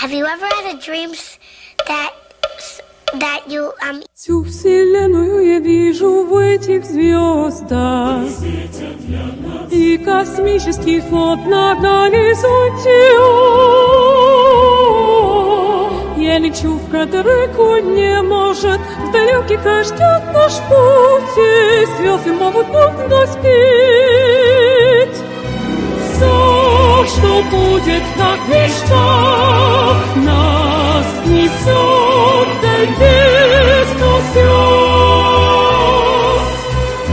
Have you ever had a dream that you Всю вселенную я вижу в этих звездах, и космический флот на горизонте. Я лечу в протреку, не может вдалеке ждет наш путь, и звезды могут вновь спеть. Все, что будет, как в мечтах, нас несет вдаль бесконечных звезд.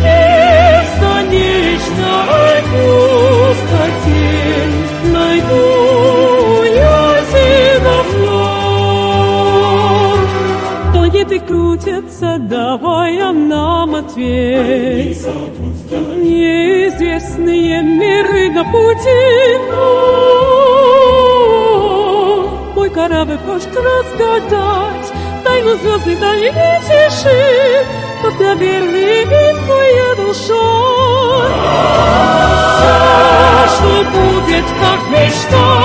Бесконечной пустоте найду я тебя вновь. Планеты крутятся, давая нам ответ. Неизвестные миры на пути, мой корабль хочет разгадать тайну звездной дальней тиши, как наверное твоя душа. Все, что будет, как мечта.